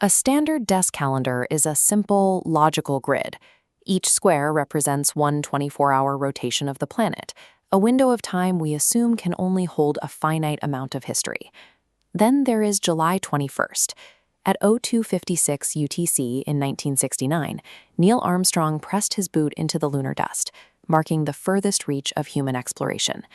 A standard desk calendar is a simple, logical grid. Each square represents one 24-hour rotation of the planet, a window of time we assume can only hold a finite amount of history. Then there is July 21st. At 0256 UTC in 1969, Neil Armstrong pressed his boot into the lunar dust, marking the furthest reach of human exploration.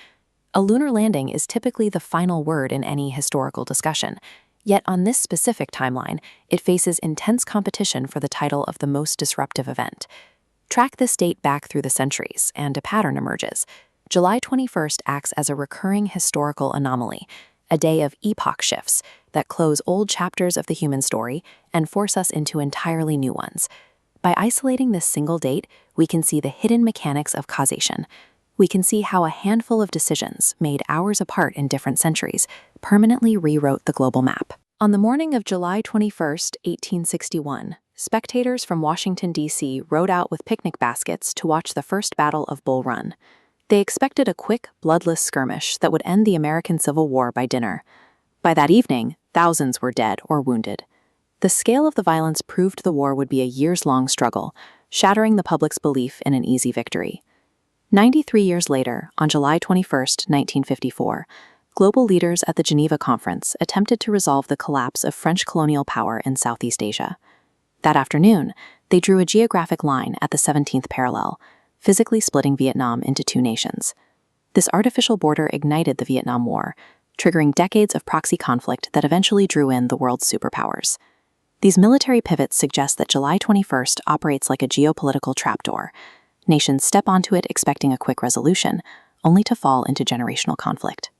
A lunar landing is typically the final word in any historical discussion. Yet on this specific timeline, it faces intense competition for the title of the most disruptive event. Track this date back through the centuries, and a pattern emerges. July 21st acts as a recurring historical anomaly, a day of epoch shifts that close old chapters of the human story and force us into entirely new ones. By isolating this single date, we can see the hidden mechanics of causation. We can see how a handful of decisions, made hours apart in different centuries, permanently rewrote the global map. On the morning of July 21, 1861, spectators from Washington, D.C. rode out with picnic baskets to watch the First Battle of Bull Run. They expected a quick, bloodless skirmish that would end the American Civil War by dinner. By that evening, thousands were dead or wounded. The scale of the violence proved the war would be a years-long struggle, shattering the public's belief in an easy victory. 93 years later, on July 21, 1954, global leaders at the Geneva Conference attempted to resolve the collapse of French colonial power in Southeast Asia. That afternoon, they drew a geographic line at the 17th parallel, physically splitting Vietnam into two nations. This artificial border ignited the Vietnam War, triggering decades of proxy conflict that eventually drew in the world's superpowers. These military pivots suggest that July 21st operates like a geopolitical trapdoor. Nations step onto it expecting a quick resolution, only to fall into generational conflict.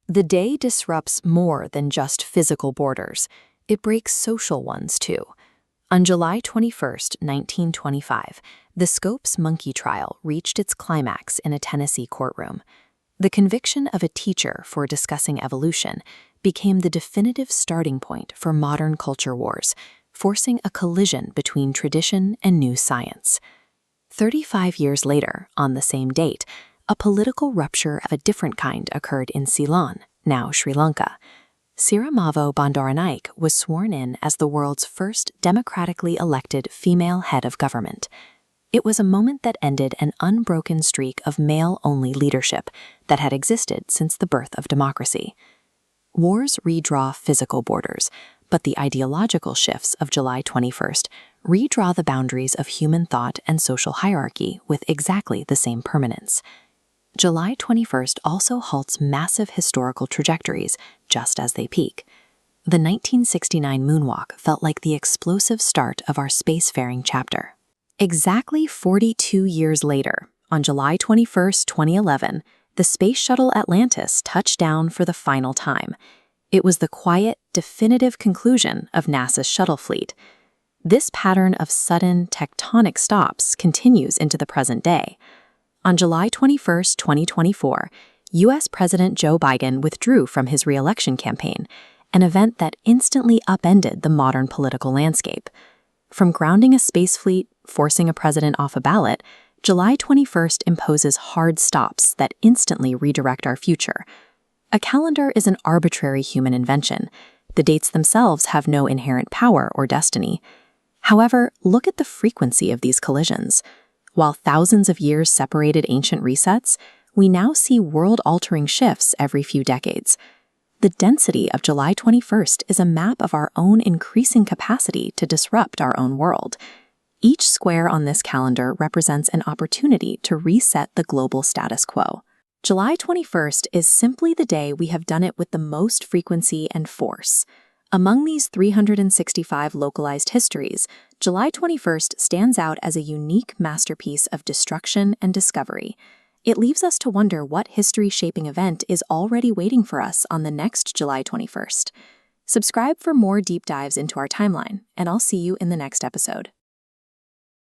The day disrupts more than just physical borders. It breaks social ones, too. On July 21, 1925, the Scopes monkey trial reached its climax in a Tennessee courtroom. The conviction of a teacher for discussing evolution became the definitive starting point for modern culture wars, forcing a collision between tradition and new science. 35 years later, on the same date, a political rupture of a different kind occurred in Ceylon, now Sri Lanka. Sirimavo Bandaranaike was sworn in as the world's first democratically elected female head of government. It was a moment that ended an unbroken streak of male-only leadership that had existed since the birth of democracy. Wars redraw physical borders, but the ideological shifts of July 21st redraw the boundaries of human thought and social hierarchy with exactly the same permanence. July 21st also halts massive historical trajectories just as they peak. The 1969 moonwalk felt like the explosive start of our spacefaring chapter. Exactly 42 years later, on July 21, 2011, the Space Shuttle Atlantis touched down for the final time. It was the quiet, definitive conclusion of NASA's shuttle fleet. This pattern of sudden, tectonic stops continues into the present day. On July 21, 2024, U.S. President Joe Biden withdrew from his re-election campaign, an event that instantly upended the modern political landscape. From grounding a space fleet, forcing a president off a ballot, July 21st imposes hard stops that instantly redirect our future. A calendar is an arbitrary human invention. The dates themselves have no inherent power or destiny. However, look at the frequency of these collisions. While thousands of years separated ancient resets, we now see world-altering shifts every few decades. The density of July 21st is a map of our own increasing capacity to disrupt our own world. Each square on this calendar represents an opportunity to reset the global status quo. July 21st is simply the day we have done it with the most frequency and force. Among these 365 localized histories, July 21st stands out as a unique masterpiece of destruction and discovery. It leaves us to wonder what history-shaping event is already waiting for us on the next July 21st. Subscribe for more deep dives into our timeline, and I'll see you in the next episode.